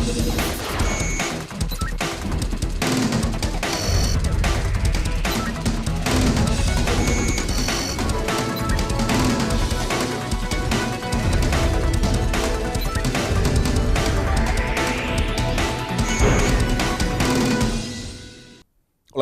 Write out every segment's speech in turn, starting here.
Hola,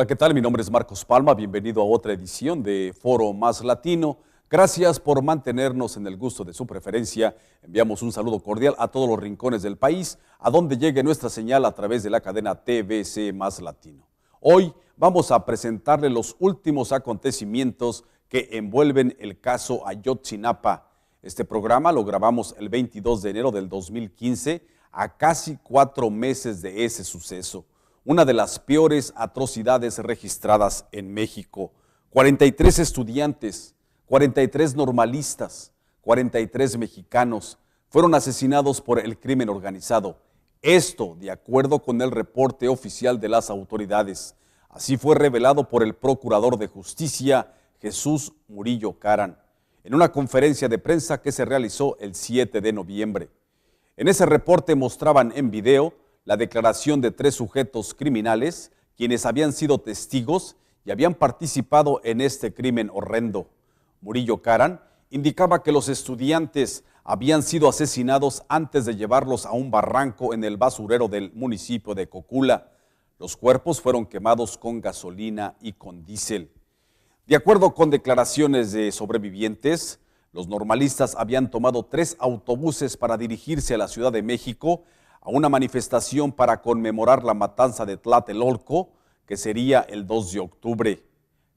¿qué tal? Mi nombre es Marcos Palma, bienvenido a otra edición de Foro Más Latino. Gracias por mantenernos en el gusto de su preferencia. Enviamos un saludo cordial a todos los rincones del país, a donde llegue nuestra señal a través de la cadena TVC Más Latino. Hoy vamos a presentarle los últimos acontecimientos que envuelven el caso Ayotzinapa. Este programa lo grabamos el 22 de enero del 2015, a casi 4 meses de ese suceso. Una de las peores atrocidades registradas en México. 43 estudiantes, 43 normalistas, 43 mexicanos fueron asesinados por el crimen organizado. Esto de acuerdo con el reporte oficial de las autoridades. Así fue revelado por el Procurador de Justicia, Jesús Murillo Caram, en una conferencia de prensa que se realizó el 7 de noviembre. En ese reporte mostraban en video la declaración de 3 sujetos criminales, quienes habían sido testigos y habían participado en este crimen horrendo. Murillo Caram indicaba que los estudiantes habían sido asesinados antes de llevarlos a un barranco en el basurero del municipio de Cocula. Los cuerpos fueron quemados con gasolina y con diésel. De acuerdo con declaraciones de sobrevivientes, los normalistas habían tomado 3 autobuses para dirigirse a la Ciudad de México a una manifestación para conmemorar la matanza de Tlatelolco, que sería el 2 de octubre.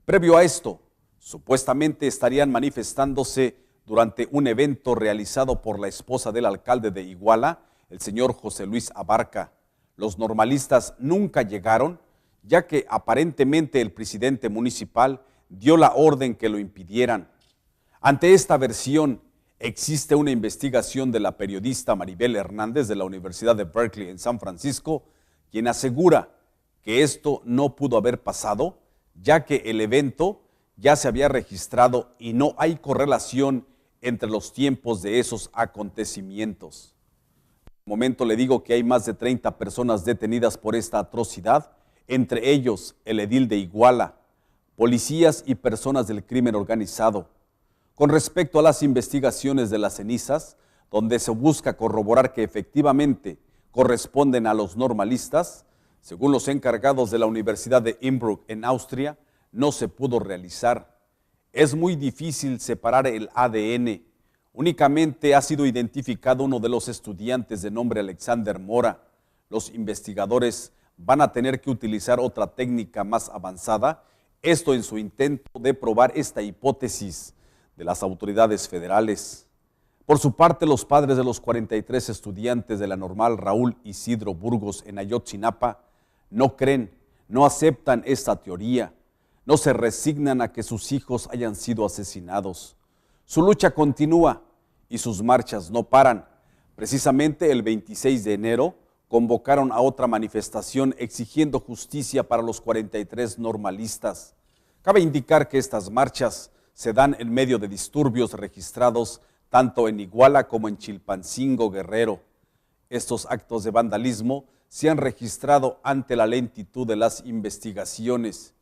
Previo a esto, supuestamente estarían manifestándose durante un evento realizado por la esposa del alcalde de Iguala, el señor José Luis Abarca. Los normalistas nunca llegaron, ya que aparentemente el presidente municipal dio la orden que lo impidieran. Ante esta versión, existe una investigación de la periodista Maribel Hernández de la Universidad de Berkeley en San Francisco, quien asegura que esto no pudo haber pasado, ya que el evento ya se había registrado y no hay correlación entre los tiempos de esos acontecimientos. De momento le digo que hay más de 30 personas detenidas por esta atrocidad, entre ellos el edil de Iguala, policías y personas del crimen organizado. Con respecto a las investigaciones de las cenizas, donde se busca corroborar que efectivamente corresponden a los normalistas, según los encargados de la Universidad de Innsbruck en Austria, no se pudo realizar. Es muy difícil separar el ADN. Únicamente ha sido identificado uno de los estudiantes de nombre Alexander Mora. Los investigadores van a tener que utilizar otra técnica más avanzada, esto en su intento de probar esta hipótesis de las autoridades federales. Por su parte, los padres de los 43 estudiantes de la normal Raúl Isidro Burgos en Ayotzinapa no creen, no aceptan esta teoría, no se resignan a que sus hijos hayan sido asesinados. Su lucha continúa y sus marchas no paran. Precisamente el 26 de enero convocaron a otra manifestación exigiendo justicia para los 43 normalistas. Cabe indicar que estas marchas se dan en medio de disturbios registrados tanto en Iguala como en Chilpancingo, Guerrero. Estos actos de vandalismo se han registrado ante la lentitud de las investigaciones.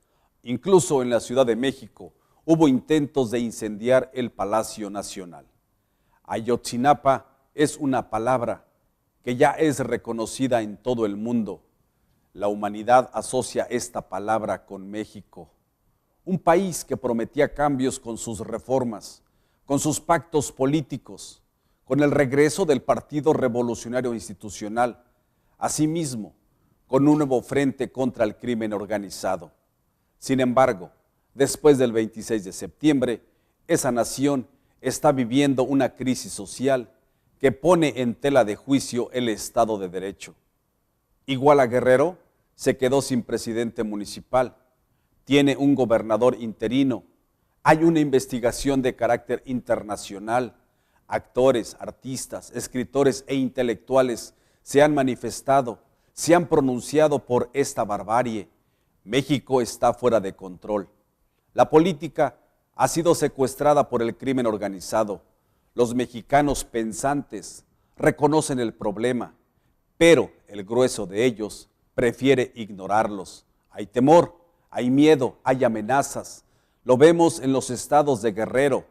Incluso en la Ciudad de México hubo intentos de incendiar el Palacio Nacional. Ayotzinapa es una palabra que ya es reconocida en todo el mundo. La humanidad asocia esta palabra con México. Un país que prometía cambios con sus reformas, con sus pactos políticos, con el regreso del Partido Revolucionario Institucional, asimismo, con un nuevo frente contra el crimen organizado. Sin embargo, después del 26 de septiembre, esa nación está viviendo una crisis social que pone en tela de juicio el Estado de Derecho. Iguala Guerrero se quedó sin presidente municipal, tiene un gobernador interino, hay una investigación de carácter internacional, actores, artistas, escritores e intelectuales se han manifestado, se han pronunciado por esta barbarie. México está fuera de control. La política ha sido secuestrada por el crimen organizado. Los mexicanos pensantes reconocen el problema, pero el grueso de ellos prefiere ignorarlos. Hay temor, hay miedo, hay amenazas. Lo vemos en los estados de Guerrero,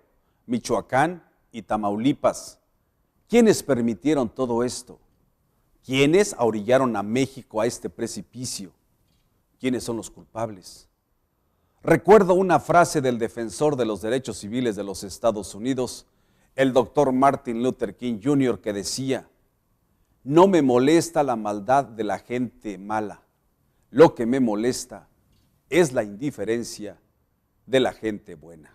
Michoacán y Tamaulipas. ¿Quiénes permitieron todo esto? ¿Quiénes orillaron a México a este precipicio? ¿Quiénes son los culpables? Recuerdo una frase del defensor de los derechos civiles de los Estados Unidos, el doctor Martin Luther King Jr., que decía: no me molesta la maldad de la gente mala, lo que me molesta es la indiferencia de la gente buena.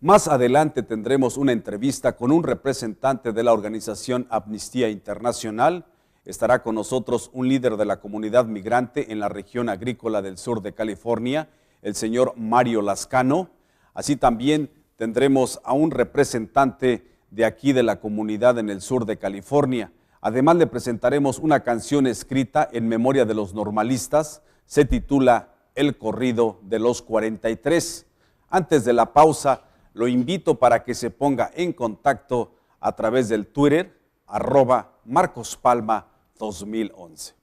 Más adelante tendremos una entrevista con un representante de la organización Amnistía Internacional. Estará con nosotros un líder de la comunidad migrante en la región agrícola del sur de California, el señor Mario Lascano. Así también tendremos a un representante de aquí de la comunidad en el sur de California. Además le presentaremos una canción escrita en memoria de los normalistas. Se titula El corrido de los 43. Antes de la pausa, lo invito para que se ponga en contacto a través del Twitter, @MarcosPalma2011.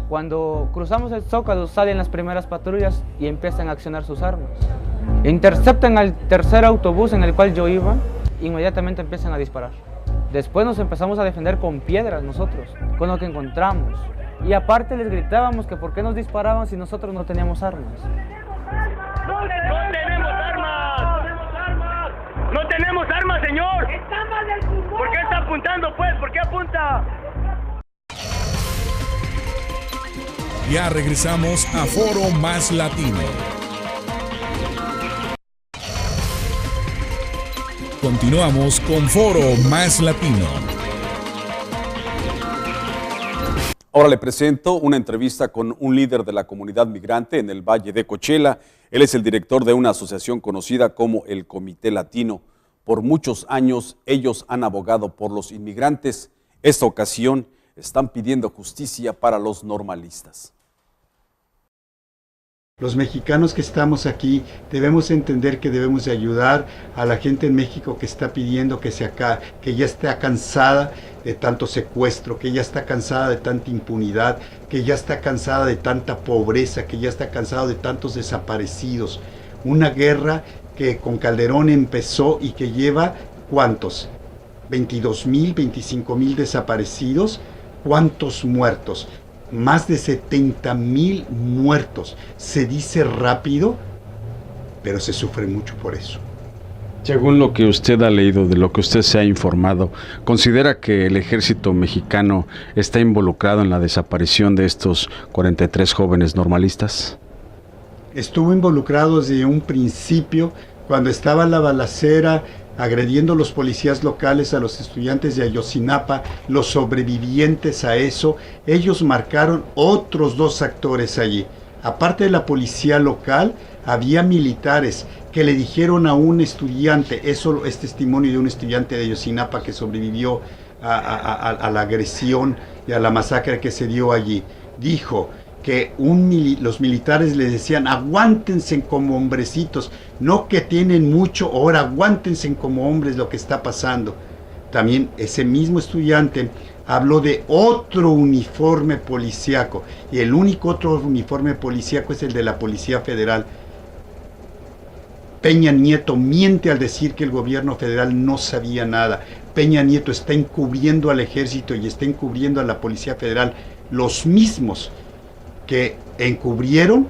Cuando cruzamos el Zócalo salen las primeras patrullas y empiezan a accionar sus armas. Interceptan al tercer autobús en el cual yo iba, inmediatamente empiezan a disparar. Después nos empezamos a defender con piedras nosotros, con lo que encontramos. Y aparte les gritábamos que por qué nos disparaban si nosotros no teníamos armas. ¡No tenemos armas! ¡No tenemos armas, señor! ¿Por qué está apuntando, pues? ¿Por qué apunta? Ya regresamos a Foro Más Latino. Continuamos con Foro Más Latino. Ahora le presento una entrevista con un líder de la comunidad migrante en el Valle de Coachella. Él es el director de una asociación conocida como el Comité Latino. Por muchos años ellos han abogado por los inmigrantes. Esta ocasión están pidiendo justicia para los normalistas. Los mexicanos que estamos aquí debemos entender que debemos de ayudar a la gente en México que está pidiendo que ya está cansada de tanto secuestro, que ya está cansada de tanta impunidad, que ya está cansada de tanta pobreza, que ya está cansada de tantos desaparecidos. Una guerra que con Calderón empezó y que lleva, ¿cuántos? 22,000, 25,000 desaparecidos. ¿Cuántos muertos? Más de 70,000 muertos. Se dice rápido, pero se sufre mucho por eso. Según lo que usted ha leído, de lo que usted se ha informado, ¿considera que el ejército mexicano está involucrado en la desaparición de estos 43 jóvenes normalistas? Estuvo involucrado desde un principio, cuando estaba la balacera, agrediendo a los policías locales, a los estudiantes de Ayotzinapa, los sobrevivientes a eso. Ellos marcaron otros 2 actores allí. Aparte de la policía local, había militares que le dijeron a un estudiante, eso es testimonio de un estudiante de Ayotzinapa que sobrevivió a la agresión y a la masacre que se dio allí. Dijo que los militares le decían: aguántense como hombrecitos, no que tienen mucho, ahora aguántense como hombres lo que está pasando. También ese mismo estudiante habló de otro uniforme policíaco, y el único otro uniforme policíaco es el de la Policía Federal. Peña Nieto miente al decir que el gobierno federal no sabía nada. Peña Nieto está encubriendo al ejército y está encubriendo a la Policía Federal, los mismos que encubrieron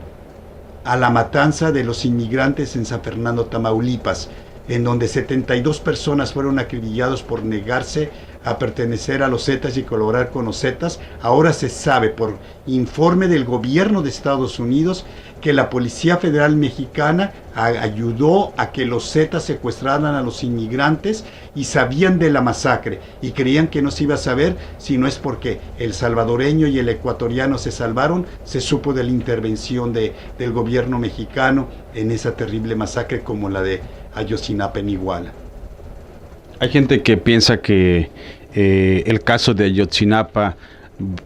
a la matanza de los inmigrantes en San Fernando, Tamaulipas, en donde 72 personas fueron acribillados por negarse a pertenecer a los Zetas y colaborar con los Zetas. Ahora se sabe por informe del gobierno de Estados Unidos que la Policía Federal Mexicana ayudó a que los Zetas secuestraran a los inmigrantes y sabían de la masacre y creían que no se iba a saber, si no es porque el salvadoreño y el ecuatoriano se salvaron. Se supo de la intervención del gobierno mexicano en esa terrible masacre como la de Ayotzinapa en Iguala. Hay gente que piensa que el caso de Ayotzinapa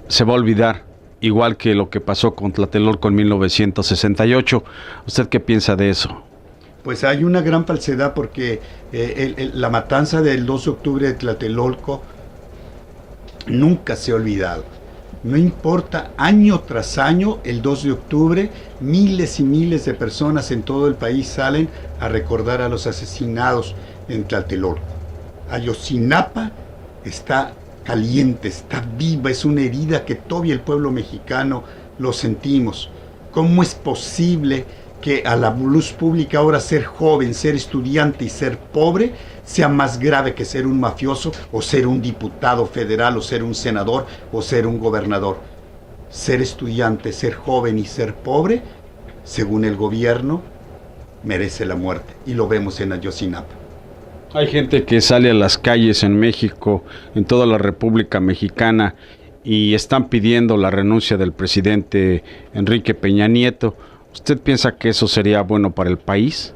se va a olvidar, igual que lo que pasó con Tlatelolco en 1968. ¿Usted qué piensa de eso? Pues hay una gran falsedad, porque la matanza del 2 de octubre de Tlatelolco nunca se ha olvidado. No importa, año tras año, el 2 de octubre, miles y miles de personas en todo el país salen a recordar a los asesinados en Tlatelolco. Ayotzinapa está caliente, está viva, es una herida que todavía el pueblo mexicano lo sentimos. ¿Cómo es posible que a la luz pública ahora ser joven, ser estudiante y ser pobre sea más grave que ser un mafioso o ser un diputado federal o ser un senador o ser un gobernador? Ser estudiante, ser joven y ser pobre, según el gobierno, merece la muerte, y lo vemos en Ayotzinapa. Hay gente que sale a las calles en México, en toda la República Mexicana, y están pidiendo la renuncia del presidente Enrique Peña Nieto. ¿Usted piensa que eso sería bueno para el país?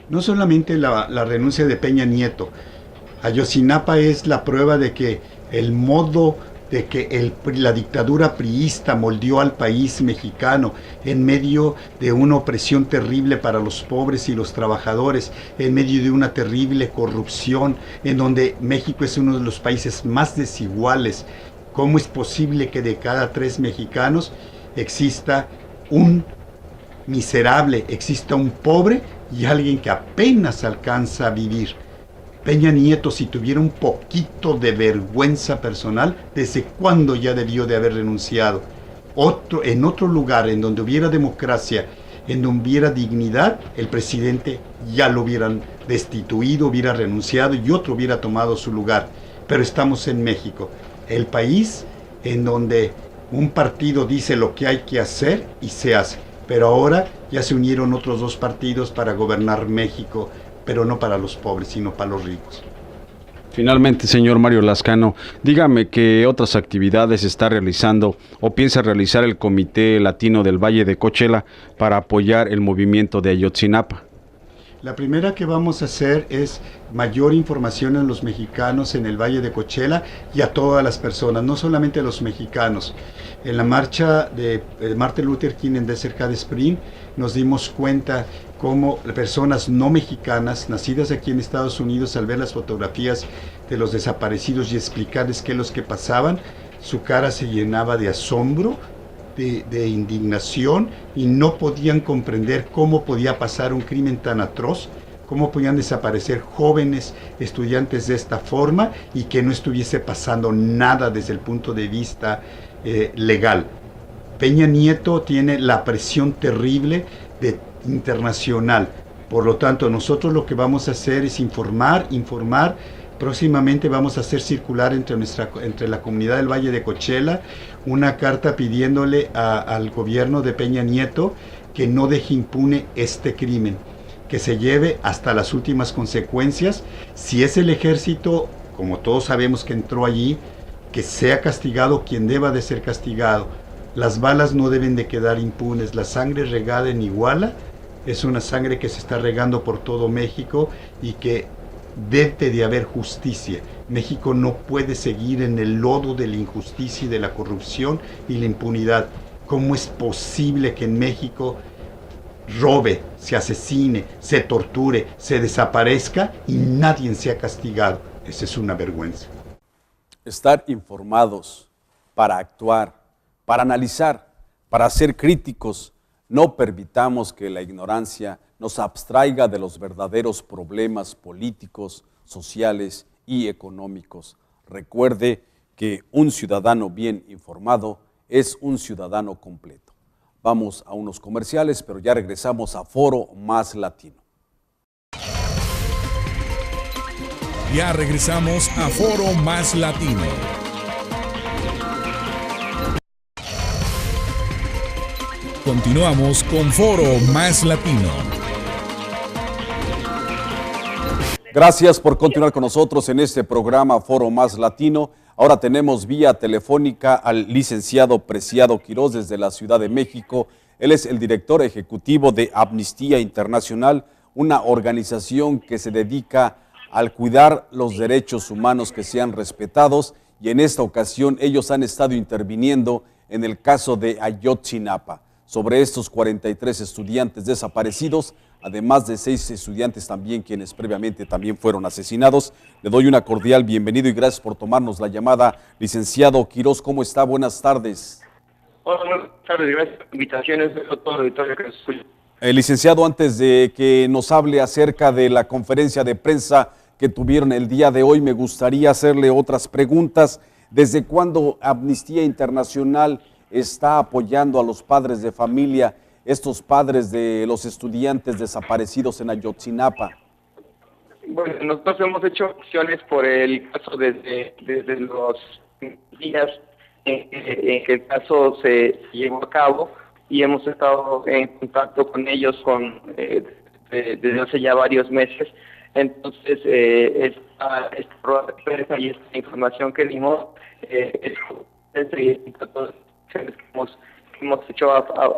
No solamente la renuncia de Peña Nieto. Ayotzinapa es la prueba de que el modo de que la dictadura priista moldeó al país mexicano en medio de una opresión terrible para los pobres y los trabajadores, en medio de una terrible corrupción, en donde México es uno de los países más desiguales. ¿Cómo es posible que de cada 3 mexicanos exista un miserable, exista un pobre y alguien que apenas alcanza a vivir? Peña Nieto, si tuviera un poquito de vergüenza personal, ¿desde cuándo ya debió de haber renunciado? En otro lugar, en donde hubiera democracia, en donde hubiera dignidad, el presidente ya lo hubieran destituido, hubiera renunciado y otro hubiera tomado su lugar. Pero estamos en México, el país en donde un partido dice lo que hay que hacer y se hace. Pero ahora ya se unieron otros 2 partidos para gobernar México, pero no para los pobres, sino para los ricos. Finalmente, señor Mario Lascano, dígame qué otras actividades está realizando o piensa realizar el Comité Latino del Valle de Coachella para apoyar el movimiento de Ayotzinapa. La primera que vamos a hacer es mayor información a los mexicanos en el Valle de Coachella y a todas las personas, no solamente a los mexicanos. En la marcha de Martin Luther King en Desert Hot Spring nos dimos cuenta cómo personas no mexicanas, nacidas aquí en Estados Unidos, al ver las fotografías de los desaparecidos y explicarles qué es lo que pasaban, su cara se llenaba de asombro, de indignación, y no podían comprender cómo podía pasar un crimen tan atroz, cómo podían desaparecer jóvenes estudiantes de esta forma y que no estuviese pasando nada desde el punto de vista legal. Peña Nieto tiene la presión terrible internacional, por lo tanto nosotros lo que vamos a hacer es informar. Próximamente vamos a hacer circular entre la comunidad del Valle de Coachella una carta pidiéndole al gobierno de Peña Nieto que no deje impune este crimen, que se lleve hasta las últimas consecuencias. Si es el ejército, como todos sabemos que entró allí, que sea castigado quien deba de ser castigado. Las balas no deben de quedar impunes. La sangre regada en Iguala es una sangre que se está regando por todo México y que debe de haber justicia. México no puede seguir en el lodo de la injusticia y de la corrupción y la impunidad. ¿Cómo es posible que en México robe, se asesine, se torture, se desaparezca y nadie sea castigado? Esa es una vergüenza. Estar informados para actuar, para analizar, para ser críticos. No permitamos que la ignorancia nos abstraiga de los verdaderos problemas políticos, sociales y económicos. Recuerde que un ciudadano bien informado es un ciudadano completo. Vamos a unos comerciales, pero ya regresamos a Foro Más Latino. Ya regresamos a Foro Más Latino. Continuamos con Foro Más Latino. Gracias por continuar con nosotros en este programa Foro Más Latino. Ahora tenemos vía telefónica al licenciado Preciado Quiroz desde la Ciudad de México. Él es el director ejecutivo de Amnistía Internacional, una organización que se dedica al cuidar los derechos humanos que sean respetados, y en esta ocasión ellos han estado interviniendo en el caso de Ayotzinapa. sobre estos 43 estudiantes desaparecidos, además de 6 estudiantes también quienes previamente también fueron asesinados. Le doy una cordial bienvenido y gracias por tomarnos la llamada. Licenciado Quirós, ¿cómo está? Buenas tardes. Hola, buenas tardes, gracias por la invitación, es todo el auditorio que nos escucha. Licenciado, antes de que nos hable acerca de la conferencia de prensa que tuvieron el día de hoy, me gustaría hacerle otras preguntas. ¿Desde cuándo Amnistía Internacional está apoyando a los padres de familia, estos padres de los estudiantes desaparecidos en Ayotzinapa? Bueno, nosotros hemos hecho acciones por el caso desde los días en que el caso se llevó a cabo y hemos estado en contacto con ellos desde hace ya varios meses. Entonces, esta prensa y esta información que dimos es que hemos hecho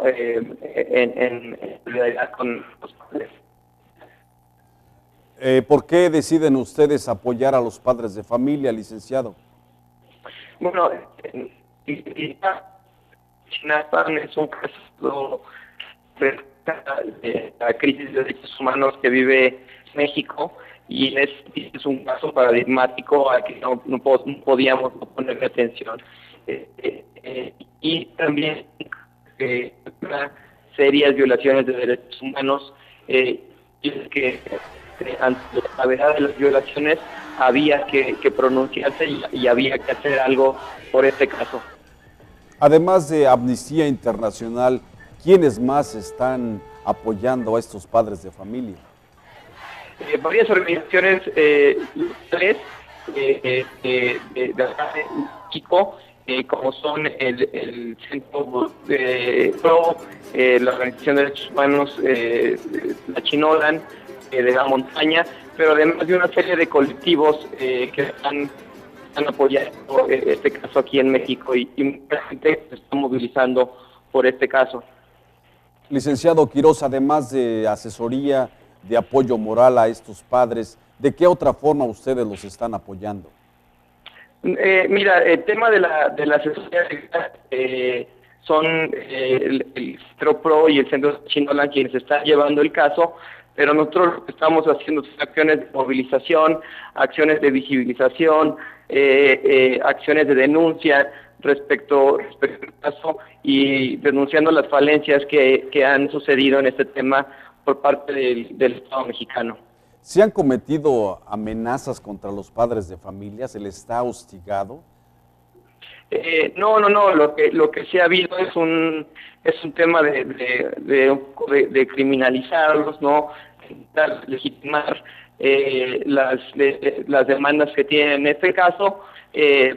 en realidad con los padres. ¿Por qué deciden ustedes apoyar a los padres de familia, licenciado? Bueno, Ayotzinapa es un caso de la crisis de derechos humanos que vive México y es un caso paradigmático al que no podíamos no ponerle atención. Y también serias violaciones de derechos humanos, y es que ante la gravedad de las violaciones había que pronunciarse y había que hacer algo por este caso. Además de Amnistía Internacional, ¿quiénes más están apoyando a estos padres de familia? Varias organizaciones locales de México, como son el Centro PRO, la Organización de Derechos Humanos, la Chinolan, de la Montaña, pero además de una serie de colectivos que están apoyando este caso aquí en México y mucha gente se está movilizando por este caso. Licenciado Quirós, además de asesoría, de apoyo moral a estos padres, ¿de qué otra forma ustedes los están apoyando? Mira, el tema de la asesoría son el Centro PRO y el Centro Chinolan quienes están llevando el caso, pero nosotros lo que estamos haciendo son acciones de movilización, acciones de visibilización, acciones de denuncia respecto al caso y denunciando las falencias que han sucedido en este tema por parte del Estado mexicano. ¿Se han cometido amenazas contra los padres de familia? ¿Se les está hostigado? No, lo que sí ha habido es un tema de criminalizarlos, ¿no? Legitimar las demandas que tienen en este caso,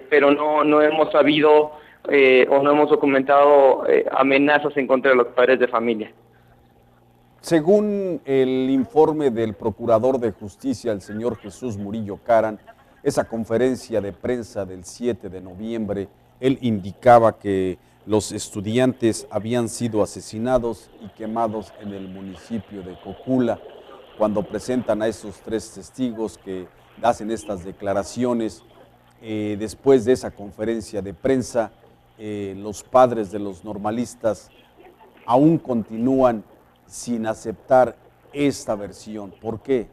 pero no hemos sabido o no hemos documentado amenazas en contra de los padres de familia. Según el informe del Procurador de Justicia, el señor Jesús Murillo Caram, esa conferencia de prensa del 7 de noviembre, él indicaba que los estudiantes habían sido asesinados y quemados en el municipio de Cocula. Cuando presentan a esos 3 testigos que hacen estas declaraciones, después de esa conferencia de prensa, los padres de los normalistas aún continúan sin aceptar esta versión. ¿Por qué?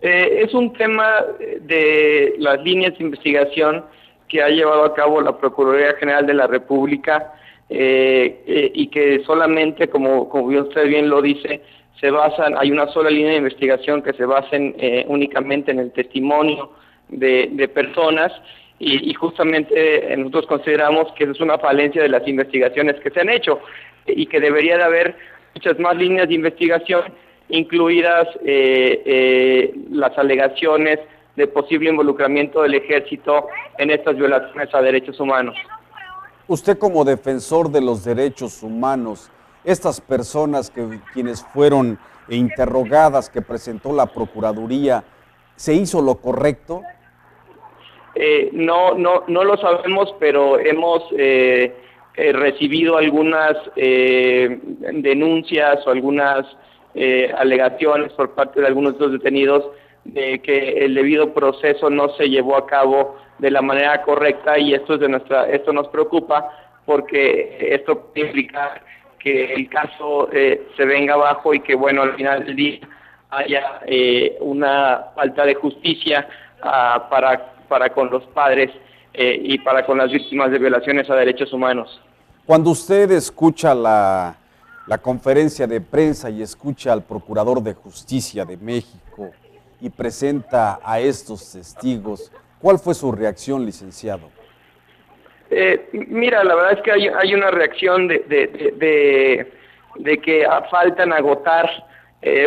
Es un tema de las líneas de investigación que ha llevado a cabo la Procuraduría General de la República y que solamente, como usted bien lo dice, hay una sola línea de investigación que se basa únicamente en el testimonio de personas y justamente nosotros consideramos que es una falencia de las investigaciones que se han hecho y que debería de haber muchas más líneas de investigación, incluidas las alegaciones de posible involucramiento del ejército en estas violaciones a derechos humanos. Usted, como defensor de los derechos humanos, estas personas quienes fueron interrogadas, que presentó la Procuraduría, ¿se hizo lo correcto? No lo sabemos, pero hemos recibido algunas denuncias o algunas alegaciones por parte de algunos de los detenidos de que el debido proceso no se llevó a cabo de la manera correcta y esto nos preocupa porque esto puede implicar que el caso se venga abajo y que, bueno, al final del día haya una falta de justicia para con los padres y para con las víctimas de violaciones a derechos humanos. Cuando usted escucha la conferencia de prensa y escucha al Procurador de Justicia de México y presenta a estos testigos, ¿cuál fue su reacción, licenciado? Mira, la verdad es que hay una reacción de que faltan agotar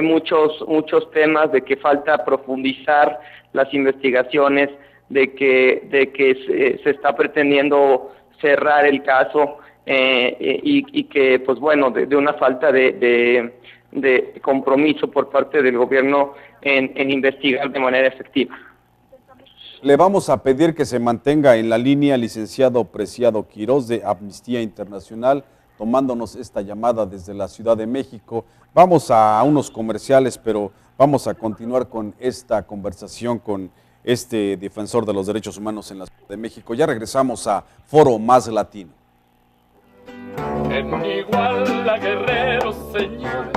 muchos temas, de que falta profundizar las investigaciones, de que se está pretendiendo cerrar el caso y que, pues bueno, de una falta de compromiso por parte del gobierno en investigar de manera efectiva. Le vamos a pedir que se mantenga en la línea, licenciado Preciado Quirós de Amnistía Internacional, tomándonos esta llamada desde la Ciudad de México. Vamos a unos comerciales, pero vamos a continuar con esta conversación con este defensor de los derechos humanos en la Ciudad de México. Ya regresamos a Foro Más Latino. En Iguala, Guerrero, señor,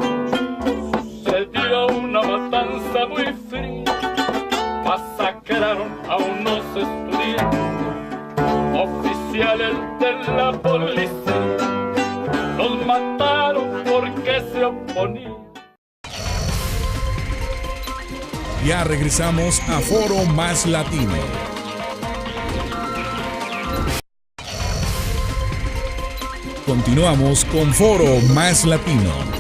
se dio una matanza muy fría. Masacraron a unos estudiantes, oficiales de la policía. Los mataron porque se oponían. Ya regresamos a Foro Más Latino. Continuamos con Foro Más Latino.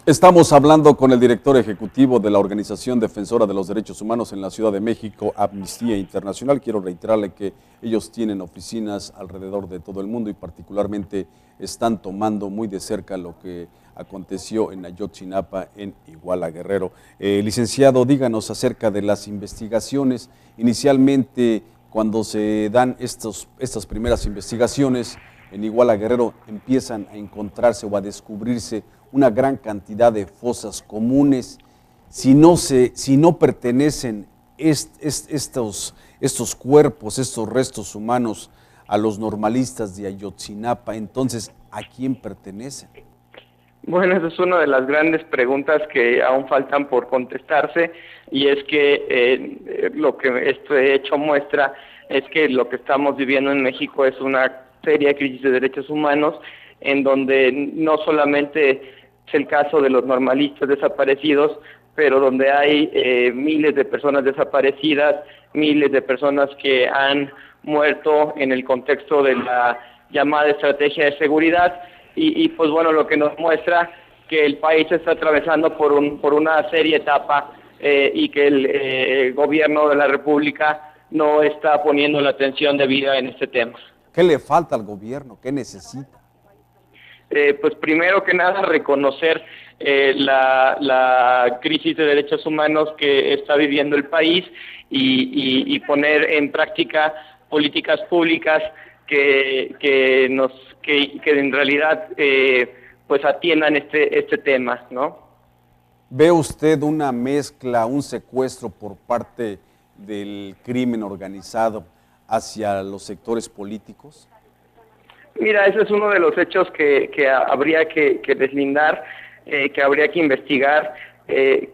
Estamos hablando con el director ejecutivo de la Organización Defensora de los Derechos Humanos en la Ciudad de México, Amnistía Internacional. Quiero reiterarle que ellos tienen oficinas alrededor de todo el mundo y particularmente están tomando muy de cerca lo que aconteció en Ayotzinapa, en Iguala, Guerrero. Licenciado, díganos acerca de las investigaciones. Inicialmente, cuando se dan estas primeras investigaciones en Iguala, Guerrero, empiezan a encontrarse o a descubrirse una gran cantidad de fosas comunes. Si no pertenecen estos cuerpos, estos restos humanos a los normalistas de Ayotzinapa, entonces, ¿a quién pertenecen? Bueno, esa es una de las grandes preguntas que aún faltan por contestarse, y es que lo que este hecho muestra es que lo que estamos viviendo en México es una seria crisis de derechos humanos, en donde no solamente es el caso de los normalistas desaparecidos, pero donde hay miles de personas desaparecidas, miles de personas que han muerto en el contexto de la llamada estrategia de seguridad, y pues bueno, lo que nos muestra que el país está atravesando por una seria etapa y que el gobierno de la República no está poniendo la atención debida en este tema. ¿Qué le falta al gobierno? ¿Qué necesita? Pues primero que nada reconocer la crisis de derechos humanos que está viviendo el país y poner en práctica políticas públicas que en realidad pues atiendan este tema, ¿no? ¿Ve usted una mezcla, un secuestro por parte del crimen organizado hacia los sectores políticos? Mira, ese es uno de los hechos que habría que deslindar, que habría que investigar.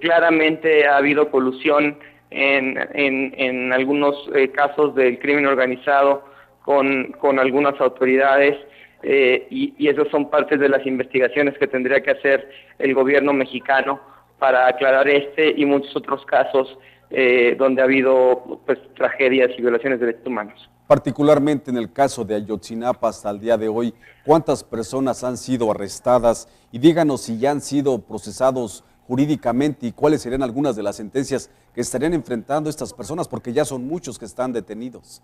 Claramente ha habido colusión en algunos casos del crimen organizado con algunas autoridades, y esas son partes de las investigaciones que tendría que hacer el gobierno mexicano para aclarar este y muchos otros casos donde ha habido pues tragedias y violaciones de derechos humanos. Particularmente en el caso de Ayotzinapa hasta el día de hoy, ¿cuántas personas han sido arrestadas? Y díganos si ya han sido procesados jurídicamente y cuáles serían algunas de las sentencias que estarían enfrentando estas personas, porque ya son muchos que están detenidos.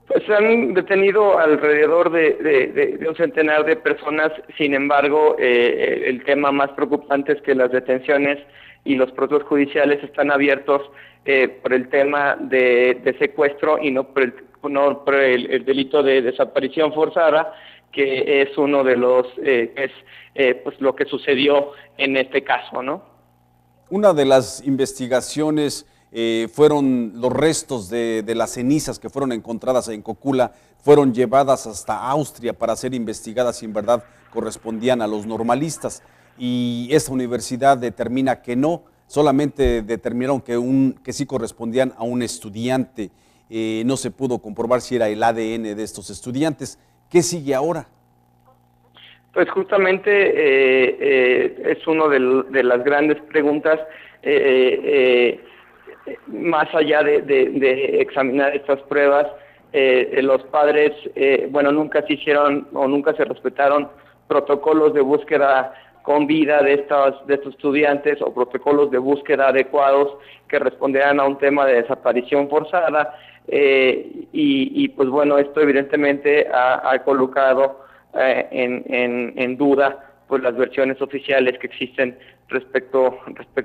Pues se han detenido alrededor de un centenar de personas. Sin embargo, el tema más preocupante es que las detenciones y los procesos judiciales están abiertos por el tema de secuestro y no por el delito de desaparición forzada, que es uno de los pues lo que sucedió en este caso, ¿no? Una de las investigaciones fueron los restos de las cenizas que fueron encontradas en Cocula, fueron llevadas hasta Austria para ser investigadas si en verdad correspondían a los normalistas. Y esta universidad determina que no, solamente determinaron que sí correspondían a un estudiante. No se pudo comprobar si era el ADN de estos estudiantes. ¿Qué sigue ahora? Pues justamente es una de las grandes preguntas, más allá de examinar estas pruebas. Los padres, nunca se hicieron o nunca se respetaron protocolos de búsqueda con vida de estos estudiantes o protocolos de búsqueda adecuados que respondieran a un tema de desaparición forzada, esto evidentemente ha colocado en duda pues las versiones oficiales que existen respecto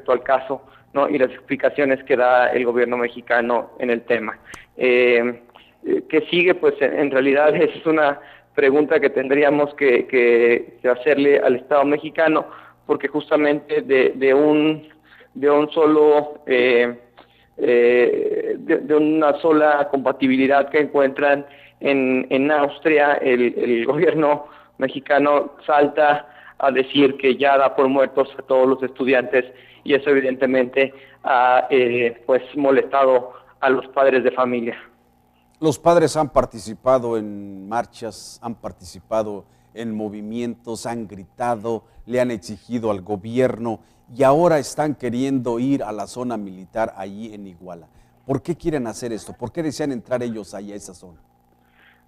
al caso, ¿no? Y las explicaciones que da el gobierno mexicano en el tema. ¿Qué sigue? Pues en realidad es una pregunta que tendríamos que hacerle al Estado mexicano, porque justamente de una sola compatibilidad que encuentran en Austria, el gobierno mexicano salta a decir que ya da por muertos a todos los estudiantes, y eso evidentemente ha molestado a los padres de familia. Los padres han participado en marchas, han participado en movimientos, han gritado, le han exigido al gobierno y ahora están queriendo ir a la zona militar allí en Iguala. ¿Por qué quieren hacer esto? ¿Por qué desean entrar ellos ahí a esa zona?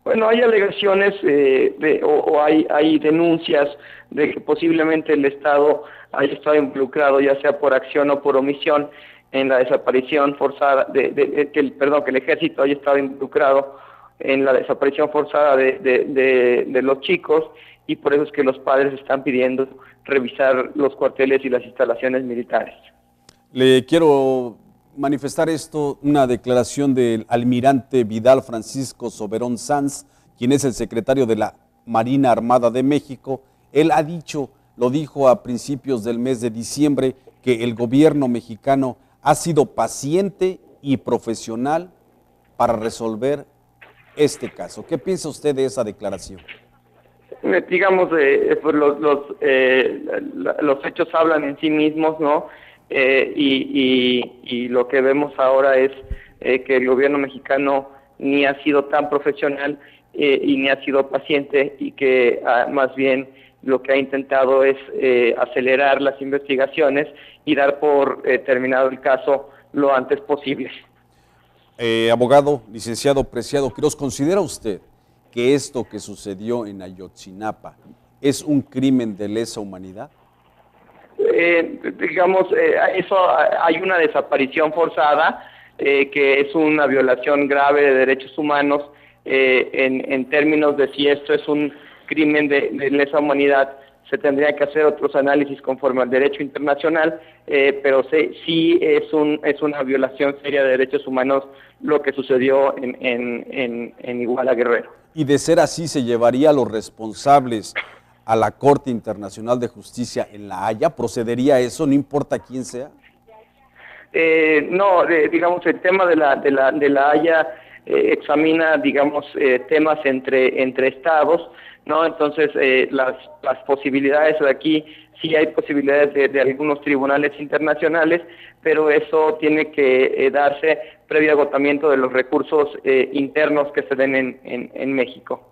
Bueno, hay alegaciones hay denuncias de que posiblemente el Estado haya estado involucrado, ya sea por acción o por omisión, en la desaparición forzada, que el ejército haya estado involucrado en la desaparición forzada de los chicos, y por eso es que los padres están pidiendo revisar los cuarteles y las instalaciones militares. Le quiero manifestar una declaración del almirante Vidal Francisco Soberón Sanz, quien es el secretario de la Marina Armada de México. Él lo dijo a principios del mes de diciembre, que el gobierno mexicano ha sido paciente y profesional para resolver este caso. ¿Qué piensa usted de esa declaración? Digamos, los hechos hablan en sí mismos, ¿no? Y lo que vemos ahora es que el gobierno mexicano ni ha sido tan profesional y ni ha sido paciente, y que más bien lo que ha intentado es acelerar las investigaciones y dar por terminado el caso lo antes posible. Abogado, licenciado Preciado Quiroz, ¿considera usted que esto que sucedió en Ayotzinapa es un crimen de lesa humanidad? Hay una desaparición forzada, que es una violación grave de derechos humanos, en términos de si esto es un crimen de lesa humanidad. Se tendría que hacer otros análisis conforme al derecho internacional, pero sí es una violación seria de derechos humanos lo que sucedió en Iguala, Guerrero. Y de ser así, ¿se llevaría a los responsables a la Corte Internacional de Justicia en La Haya? ¿Procedería eso, no importa quién sea? No, digamos, el tema de la Haya examina, digamos, temas entre estados, ¿no? Entonces, las posibilidades de aquí, sí hay posibilidades de algunos tribunales internacionales, pero eso tiene que darse previo agotamiento de los recursos internos que se den en México.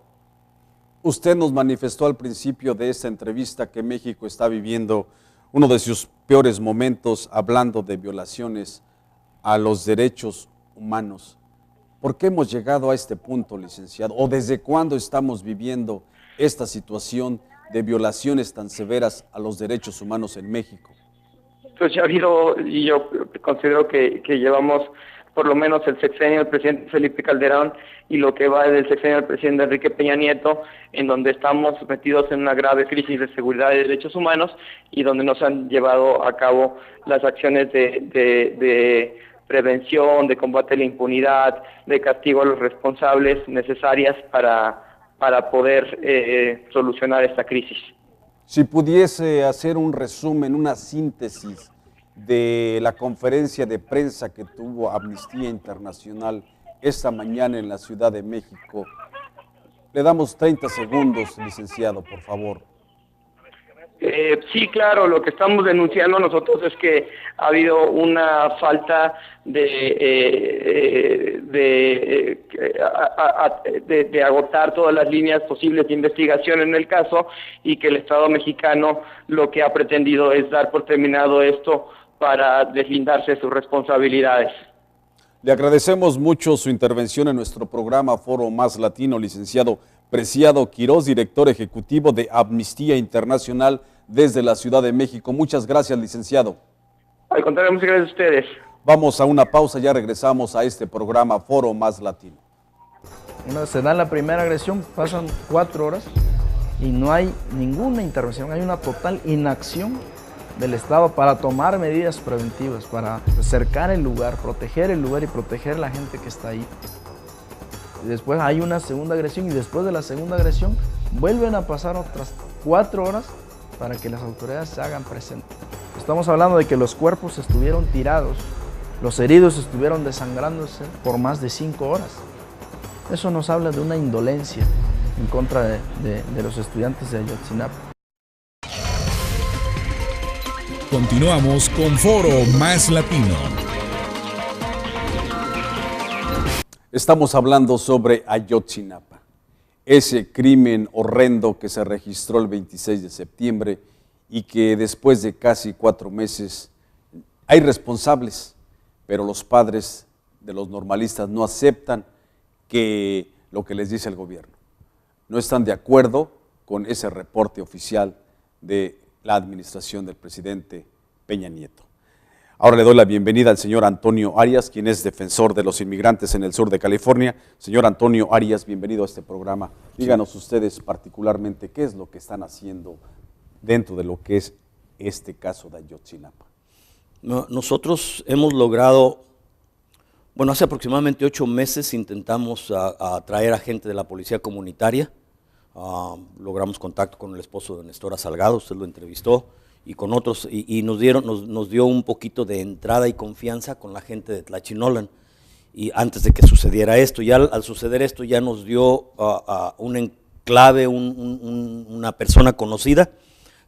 Usted nos manifestó al principio de esta entrevista que México está viviendo uno de sus peores momentos, hablando de violaciones a los derechos humanos. ¿Por qué hemos llegado a este punto, licenciado? ¿O desde cuándo estamos viviendo esta situación de violaciones tan severas a los derechos humanos en México? Pues ya ha habido, y yo considero que llevamos por lo menos el sexenio del presidente Felipe Calderón y lo que va del sexenio del presidente Enrique Peña Nieto, en donde estamos metidos en una grave crisis de seguridad y derechos humanos, y donde no se han llevado a cabo las acciones de prevención, de combate a la impunidad, de castigo a los responsables necesarias para poder solucionar esta crisis. Si pudiese hacer un resumen, una síntesis de la conferencia de prensa que tuvo Amnistía Internacional esta mañana en la Ciudad de México. Le damos 30 segundos, licenciado, por favor. Sí, claro, lo que estamos denunciando nosotros es que ha habido una falta de agotar todas las líneas posibles de investigación en el caso, y que el Estado mexicano lo que ha pretendido es dar por terminado esto para deslindarse de sus responsabilidades. Le agradecemos mucho su intervención en nuestro programa Foro Más Latino, licenciado Preciado Quirós, director ejecutivo de Amnistía Internacional desde la Ciudad de México. Muchas gracias, licenciado. Al contrario, muchas gracias a ustedes. Vamos a una pausa, ya regresamos a este programa Foro Más Latino. Se da la primera agresión, pasan 4 horas y no hay ninguna intervención, hay una total inacción del Estado para tomar medidas preventivas, para cercar el lugar y proteger a la gente que está ahí. Y después hay una segunda agresión, y después de la segunda agresión vuelven a pasar otras 4 horas para que las autoridades se hagan presentes. Estamos hablando de que los cuerpos estuvieron tirados, los heridos estuvieron desangrándose por más de 5 horas. Eso nos habla de una indolencia en contra de los estudiantes de Ayotzinapa. Continuamos con Foro Más Latino. Estamos hablando sobre Ayotzinapa, ese crimen horrendo que se registró el 26 de septiembre y que después de casi 4 meses hay responsables, pero los padres de los normalistas no aceptan lo que les dice el gobierno. No están de acuerdo con ese reporte oficial de la administración del presidente Peña Nieto. Ahora le doy la bienvenida al señor Antonio Arias, quien es defensor de los inmigrantes en el sur de California. Señor Antonio Arias, bienvenido a este programa. Díganos ustedes particularmente qué es lo que están haciendo dentro de lo que es este caso de Ayotzinapa. Nosotros hemos logrado, hace aproximadamente 8 meses intentamos atraer a gente de la policía comunitaria. Logramos contacto con el esposo de Nestora Salgado, usted lo entrevistó, y con otros, y nos dio un poquito de entrada y confianza con la gente de Tlachinolan, y antes de que sucediera esto. Ya al suceder esto ya nos dio un enclave, una persona conocida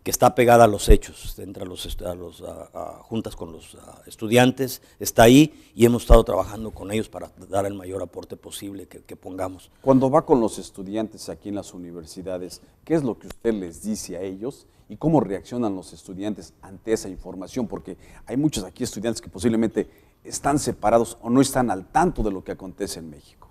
que está pegada a los hechos, entra a juntas con los estudiantes, está ahí, y hemos estado trabajando con ellos para dar el mayor aporte posible que pongamos. Cuando va con los estudiantes aquí en las universidades, ¿qué es lo que usted les dice a ellos y cómo reaccionan los estudiantes ante esa información? Porque hay muchos aquí estudiantes que posiblemente están separados o no están al tanto de lo que acontece en México.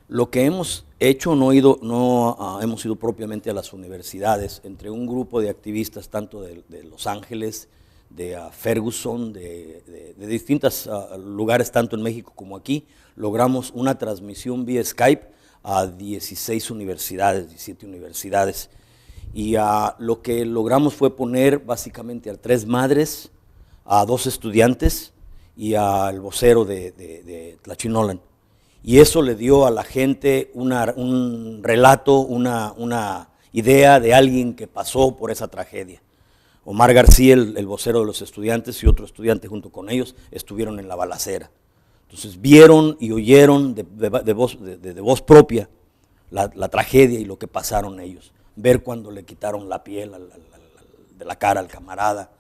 Lo que hemos hecho, no hemos ido propiamente a las universidades, entre un grupo de activistas tanto de Los Ángeles, de Ferguson, de distintos lugares tanto en México como aquí, logramos una transmisión vía Skype a 17 universidades. Y lo que logramos fue poner básicamente a 3 madres, a 2 estudiantes y al vocero de Tlachinolan. Y eso le dio a la gente un relato, una idea de alguien que pasó por esa tragedia. Omar García, el vocero de los estudiantes, y otro estudiante junto con ellos estuvieron en la balacera. Entonces vieron y oyeron de voz propia la tragedia y lo que pasaron ellos. Ver cuando le quitaron la piel de la cara al camarada,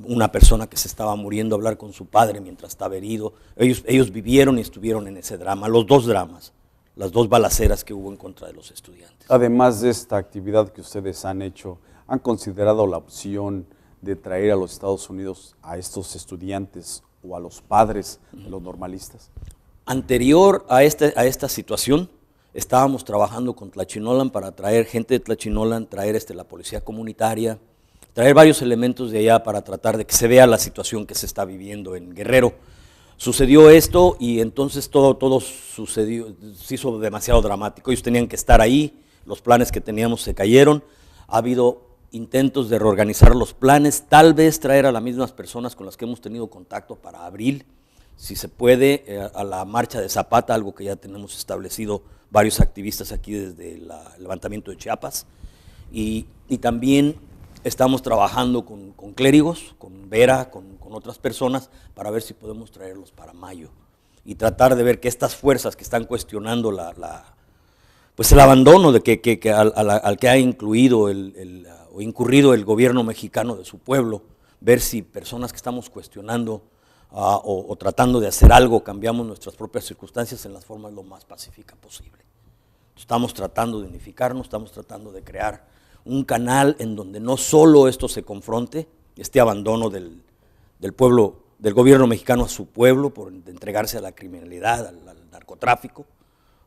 una persona que se estaba muriendo, hablar con su padre mientras estaba herido. Ellos vivieron y estuvieron en ese drama, los 2 dramas, las 2 balaceras que hubo en contra de los estudiantes. Además de esta actividad que ustedes han hecho, ¿han considerado la opción de traer a los Estados Unidos a estos estudiantes o a los padres de los normalistas? Anterior a esta situación, estábamos trabajando con Tlachinolan para traer gente de Tlachinolan, traer la policía comunitaria, traer varios elementos de allá para tratar de que se vea la situación que se está viviendo en Guerrero. Sucedió esto y entonces todo sucedió, se hizo demasiado dramático. Ellos tenían que estar ahí, los planes que teníamos se cayeron. Ha habido intentos de reorganizar los planes, tal vez traer a las mismas personas con las que hemos tenido contacto para abril, si se puede, a la marcha de Zapata, algo que ya tenemos establecido varios activistas aquí desde el levantamiento de Chiapas, y también Estamos trabajando con clérigos, con Vera, con otras personas, para ver si podemos traerlos para mayo y tratar de ver que estas fuerzas que están cuestionando pues el abandono al que ha incluido o incurrido el gobierno mexicano de su pueblo, ver si personas que estamos cuestionando o tratando de hacer algo, cambiamos nuestras propias circunstancias en las formas lo más pacífica posible. Estamos tratando de unificarnos, estamos tratando de crear un canal en donde no solo esto se confronte, este abandono del pueblo, del gobierno mexicano a su pueblo por entregarse a la criminalidad, al narcotráfico,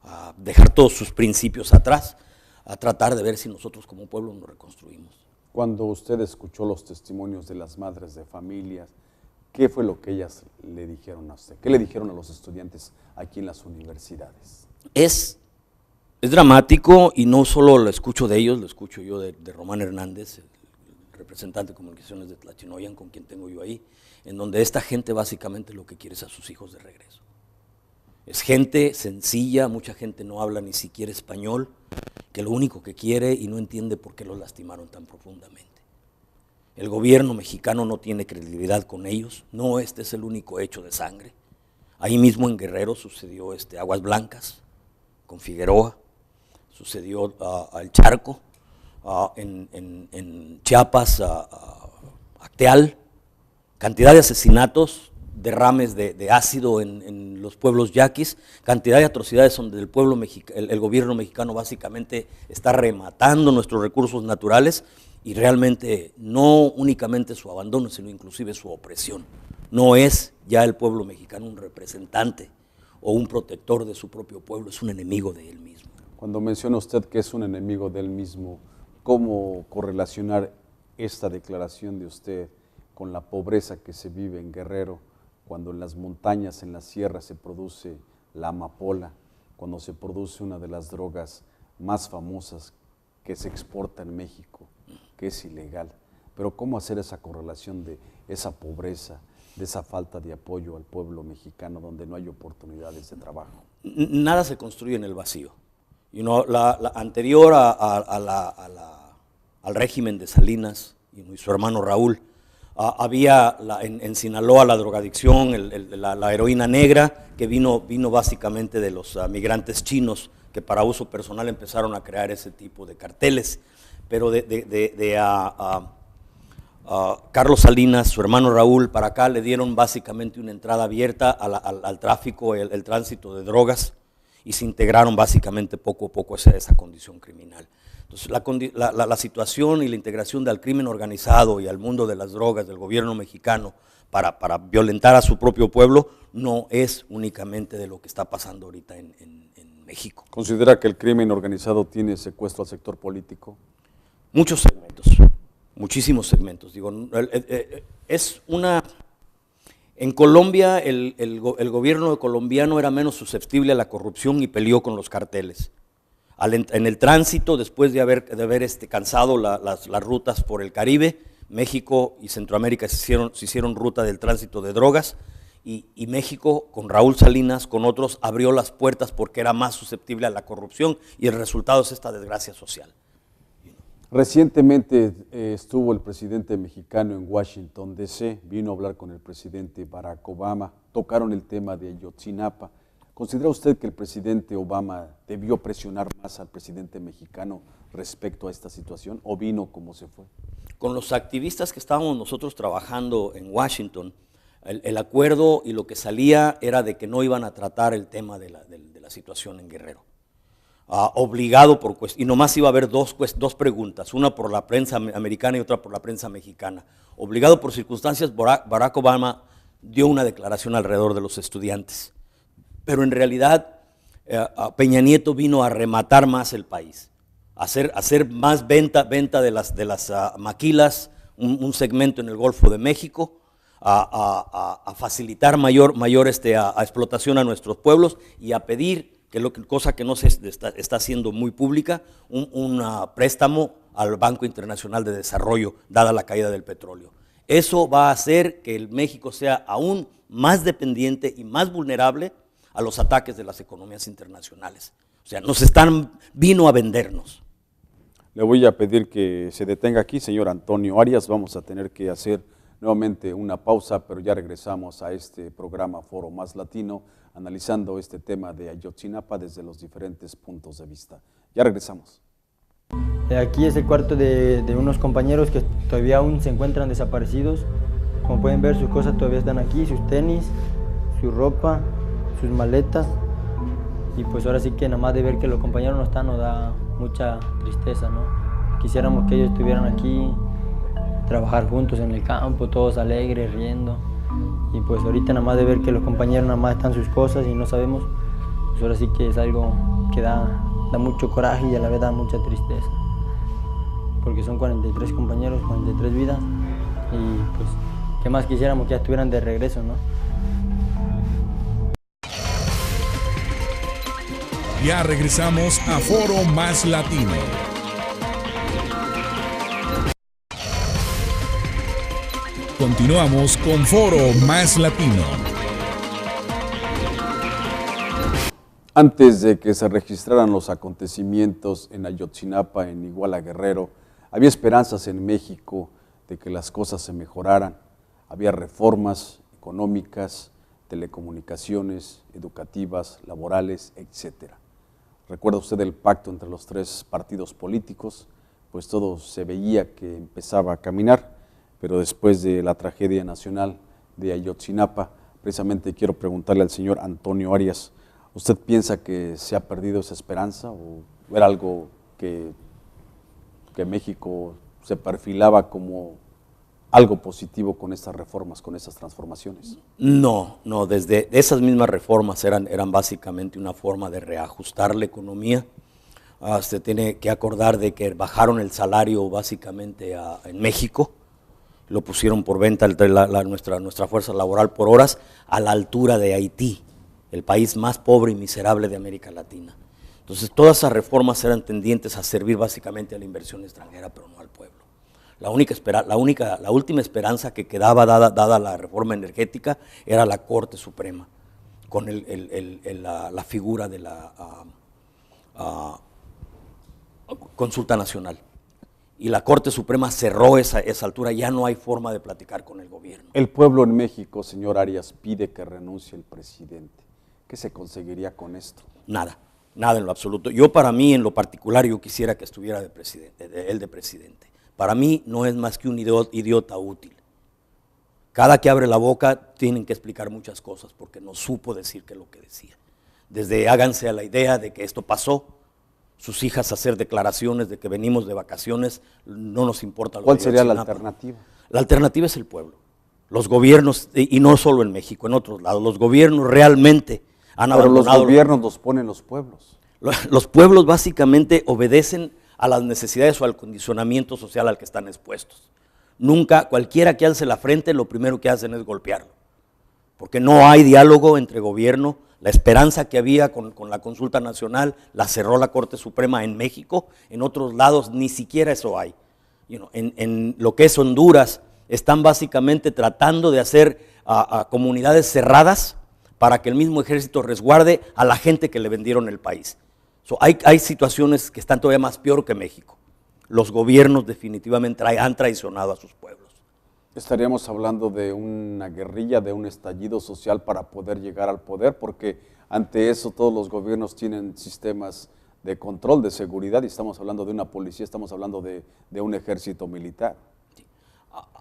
a dejar todos sus principios atrás, a tratar de ver si nosotros como pueblo nos reconstruimos. Cuando usted escuchó los testimonios de las madres de familias, ¿qué fue lo que ellas le dijeron a usted? ¿Qué le dijeron a los estudiantes aquí en las universidades? Es dramático, y no solo lo escucho de ellos, lo escucho yo de Román Hernández, el representante de comunicaciones de Tlachinoyan, con quien tengo yo ahí, en donde esta gente básicamente lo que quiere es a sus hijos de regreso. Es gente sencilla, mucha gente no habla ni siquiera español, que lo único que quiere y no entiende por qué los lastimaron tan profundamente. El gobierno mexicano no tiene credibilidad con ellos, no este es el único hecho de sangre. Ahí mismo en Guerrero sucedió Aguas Blancas, con Figueroa, sucedió al Charco, en Chiapas, Acteal, cantidad de asesinatos, derrames de ácido en los pueblos yaquis, cantidad de atrocidades donde el gobierno mexicano básicamente está rematando nuestros recursos naturales y realmente no únicamente su abandono, sino inclusive su opresión. No es ya el pueblo mexicano un representante o un protector de su propio pueblo, es un enemigo de él mismo. Cuando menciona usted que es un enemigo de él mismo, ¿cómo correlacionar esta declaración de usted con la pobreza que se vive en Guerrero, cuando en las montañas, en la sierra se produce la amapola, cuando se produce una de las drogas más famosas que se exporta en México, que es ilegal? Pero ¿cómo hacer esa correlación de esa pobreza, de esa falta de apoyo al pueblo mexicano donde no hay oportunidades de trabajo? Nada se construye en el vacío. La anterior al régimen de Salinas y su hermano Raúl, había en Sinaloa la drogadicción, la heroína negra, que vino básicamente de los migrantes chinos, que para uso personal empezaron a crear ese tipo de carteles. Pero Carlos Salinas, su hermano Raúl, para acá le dieron básicamente una entrada abierta al tráfico, el tránsito de drogas, y se integraron básicamente poco a poco a esa condición criminal. Entonces la situación y la integración del crimen organizado y al mundo de las drogas del gobierno mexicano para violentar a su propio pueblo no es únicamente de lo que está pasando ahorita en México. ¿Considera que el crimen organizado tiene secuestro al sector político? Muchos segmentos, muchísimos segmentos. En Colombia el gobierno colombiano era menos susceptible a la corrupción y peleó con los carteles. En el tránsito, después de haber cansado las rutas por el Caribe, México y Centroamérica se hicieron ruta del tránsito de drogas, y México, con Raúl Salinas, con otros, abrió las puertas porque era más susceptible a la corrupción, y el resultado es esta desgracia social. Recientemente estuvo el presidente mexicano en Washington, D.C., vino a hablar con el presidente Barack Obama, tocaron el tema de Ayotzinapa. ¿Considera usted que el presidente Obama debió presionar más al presidente mexicano respecto a esta situación, o vino como se fue? Con los activistas que estábamos nosotros trabajando en Washington, el acuerdo y lo que salía era de que no iban a tratar el tema de la situación en Guerrero. Obligado y nomás iba a haber dos preguntas, una por la prensa americana y otra por la prensa mexicana. Obligado por circunstancias, Barack Obama dio una declaración alrededor de los estudiantes, pero en realidad Peña Nieto vino a rematar más el país, a hacer más venta de las maquilas, un segmento en el Golfo de México, a facilitar mayor explotación a nuestros pueblos, y a pedir, cosa que no se está haciendo muy pública, un préstamo al Banco Internacional de Desarrollo, dada la caída del petróleo. Eso va a hacer que el México sea aún más dependiente y más vulnerable a los ataques de las economías internacionales. O sea, vino a vendernos. Le voy a pedir que se detenga aquí, señor Antonio Arias. Vamos a tener que hacer nuevamente una pausa, pero ya regresamos a este programa Foro Más Latino, analizando este tema de Ayotzinapa desde los diferentes puntos de vista. Ya regresamos. Aquí es el cuarto de unos compañeros que todavía aún se encuentran desaparecidos. Como pueden ver, sus cosas todavía están aquí, sus tenis, su ropa, sus maletas. Y pues ahora sí que nada más de ver que los compañeros no están nos da mucha tristeza, ¿no? Quisiéramos que ellos estuvieran aquí, trabajar juntos en el campo, todos alegres, riendo. Y pues ahorita nada más de ver que los compañeros nada más están sus cosas y no sabemos, pues ahora sí que es algo que da mucho coraje y a la vez da mucha tristeza. Porque son 43 compañeros, 43 vidas y pues qué más quisiéramos que ya estuvieran de regreso, ¿no? Ya regresamos a Foro Más Latino. Continuamos con Foro Más Latino. Antes de que se registraran los acontecimientos en Ayotzinapa, en Iguala Guerrero, había esperanzas en México de que las cosas se mejoraran. Había reformas económicas, telecomunicaciones, educativas, laborales, etc. ¿Recuerda usted el pacto entre los tres partidos políticos? Pues todo se veía que empezaba a caminar, pero después de la tragedia nacional de Ayotzinapa, precisamente quiero preguntarle al señor Antonio Arias, ¿usted piensa que se ha perdido esa esperanza o era algo que México se perfilaba como algo positivo con estas reformas, con estas transformaciones? No, desde esas mismas reformas eran básicamente una forma de reajustar la economía. Se tiene que acordar de que bajaron el salario básicamente en México, lo pusieron por venta nuestra fuerza laboral por horas a la altura de Haití, el país más pobre y miserable de América Latina. Entonces todas esas reformas eran tendientes a servir básicamente a la inversión extranjera, pero no al pueblo. La última esperanza que quedaba dada la reforma energética era la Corte Suprema, con la figura de la Consulta Nacional. Y la Corte Suprema cerró esa altura, ya no hay forma de platicar con el gobierno. El pueblo en México, señor Arias, pide que renuncie el presidente. ¿Qué se conseguiría con esto? Nada en lo absoluto. Para mí, en lo particular, yo quisiera que estuviera él de presidente. Para mí no es más que un idiota útil. Cada que abre la boca tienen que explicar muchas cosas porque no supo decir qué es lo que decía. Desde háganse a la idea de que esto pasó, sus hijas hacer declaraciones de que venimos de vacaciones, no nos importa lo que ¿Cuál sería la alternativa? La alternativa es el pueblo. Los gobiernos, y no solo en México, en otros lados, los gobiernos realmente han abandonado. Pero los gobiernos los ponen los pueblos. Los pueblos básicamente obedecen a las necesidades o al condicionamiento social al que están expuestos. Nunca, cualquiera que alce la frente, lo primero que hacen es golpearlo. Porque no hay diálogo entre gobierno. La esperanza que había con la consulta nacional la cerró la Corte Suprema en México. En otros lados ni siquiera eso hay. En lo que es Honduras, están básicamente tratando de hacer a comunidades cerradas para que el mismo ejército resguarde a la gente que le vendieron el país. Hay situaciones que están todavía más peor que México. Los gobiernos definitivamente han traicionado a sus pueblos. Estaríamos hablando de una guerrilla, de un estallido social para poder llegar al poder, porque ante eso todos los gobiernos tienen sistemas de control, de seguridad, y estamos hablando de una policía, estamos hablando de un ejército militar. Sí.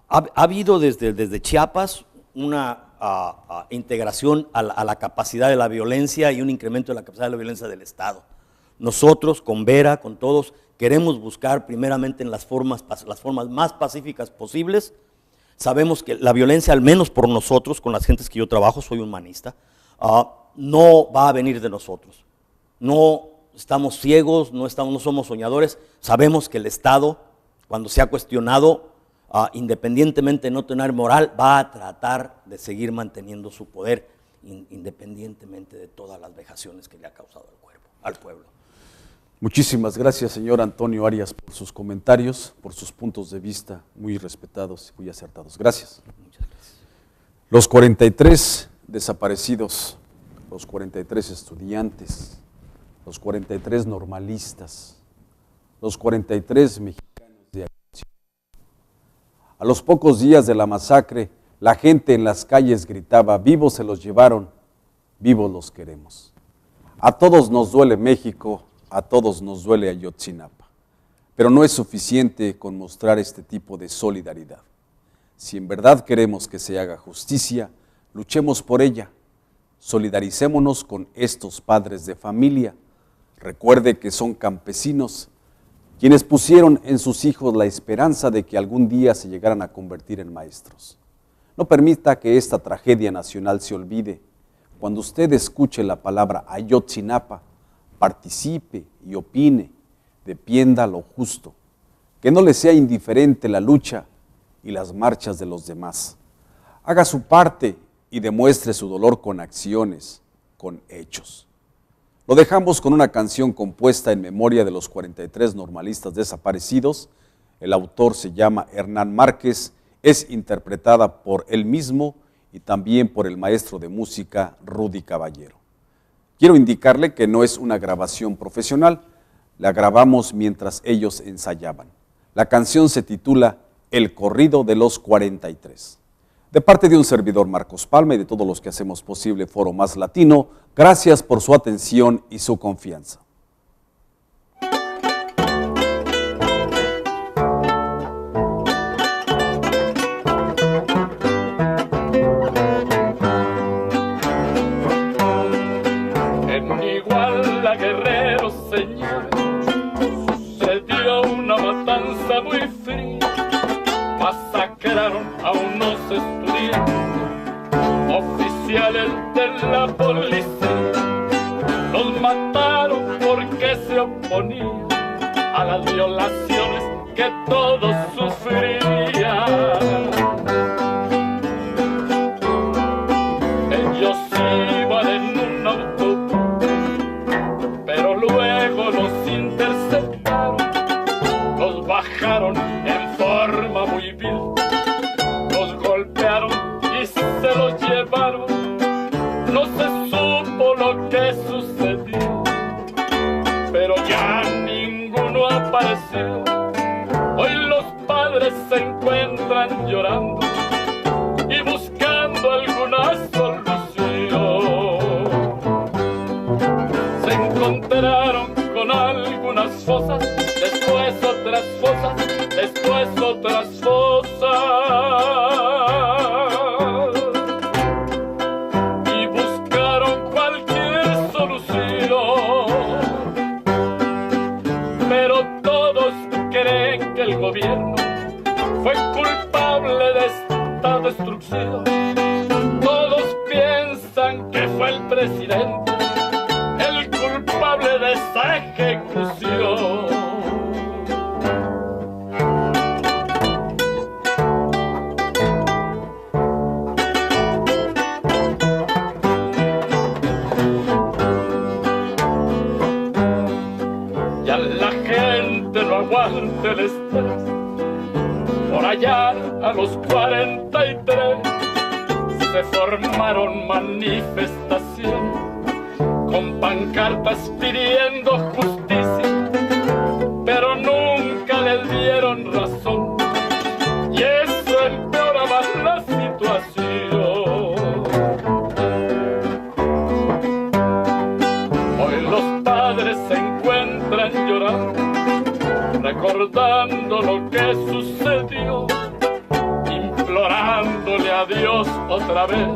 Ha habido desde Chiapas una integración a la capacidad de la violencia y un incremento de la capacidad de la violencia del Estado. Nosotros, con Vera, con todos, queremos buscar primeramente en las formas más pacíficas posibles. Sabemos que la violencia, al menos por nosotros, con las gentes que yo trabajo, soy humanista, no va a venir de nosotros. No estamos ciegos, no somos soñadores. Sabemos que el Estado, cuando se ha cuestionado, independientemente de no tener moral, va a tratar de seguir manteniendo su poder, independientemente de todas las vejaciones que le ha causado al pueblo. Muchísimas gracias, señor Antonio Arias, por sus comentarios, por sus puntos de vista muy respetados y muy acertados. Gracias. Muchas gracias. Los 43 desaparecidos, los 43 estudiantes, los 43 normalistas, los 43 mexicanos de Ayotzinapa. A los pocos días de la masacre, la gente en las calles gritaba: vivos se los llevaron, vivos los queremos. A todos nos duele México, a todos nos duele Ayotzinapa, pero no es suficiente con mostrar este tipo de solidaridad. Si en verdad queremos que se haga justicia, luchemos por ella. Solidaricémonos con estos padres de familia. Recuerde que son campesinos quienes pusieron en sus hijos la esperanza de que algún día se llegaran a convertir en maestros. No permita que esta tragedia nacional se olvide. Cuando usted escuche la palabra Ayotzinapa, participe y opine, defienda lo justo, que no le sea indiferente la lucha y las marchas de los demás. Haga su parte y demuestre su dolor con acciones, con hechos. Lo dejamos con una canción compuesta en memoria de los 43 normalistas desaparecidos. El autor se llama Hernán Márquez, es interpretada por él mismo y también por el maestro de música Rudy Caballero. Quiero indicarle que no es una grabación profesional, la grabamos mientras ellos ensayaban. La canción se titula El corrido de los 43. De parte de un servidor, Marcos Palma, y de todos los que hacemos posible Foro Más Latino, gracias por su atención y su confianza. En Iguala, guerreros, señores, se dio una matanza muy fría. Masacraron a unos estudiantes, oficiales de la policía. Los mataron porque se oponían a las violaciones que todos sufrían. Ellos iban en un autobús, pero luego los interceptaron, los bajaron en forma muy vil, los golpearon y se los llevaron. No se supo lo que sucedió, pero ya ninguno apareció. Hoy los padres se encuentran llorando y buscando alguna solución. Se encontraron con algunas fosas, después otras fosas, después otras fosas, y buscaron cualquier solución, pero todos creen que el gobierno fue culpable de esta destrucción. Todos piensan que fue el presidente el culpable de esta ejecución. Ya la gente no aguanta el estrés. Por allá a los 43 se formaron manifestaciones con pancartas pidiendo justicia, pero nunca les dieron razón, y eso empeora más la situación. Hoy los padres se encuentran llorando, recordando lo que sucedió, implorándole a Dios otra vez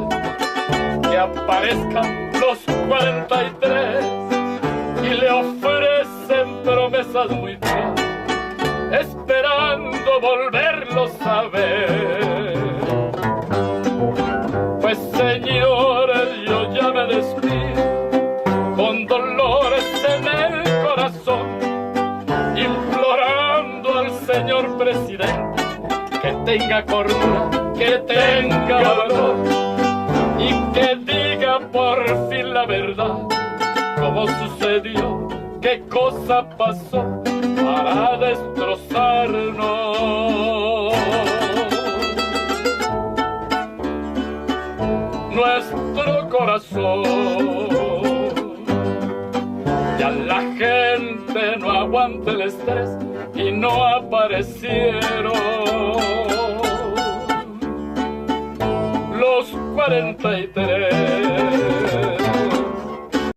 que aparezcan los 43 y le ofrecen promesas muy feas, esperando volverlos a ver. Pues señores, yo ya me despido con dolores en el corazón, implorando al señor presidente que tenga cordura, que tenga valor y que diga por fin la verdad, cómo sucedió, qué cosa pasó para destrozarnos nuestro corazón. Ya la gente no aguanta el estrés y no aparecieron. Los 43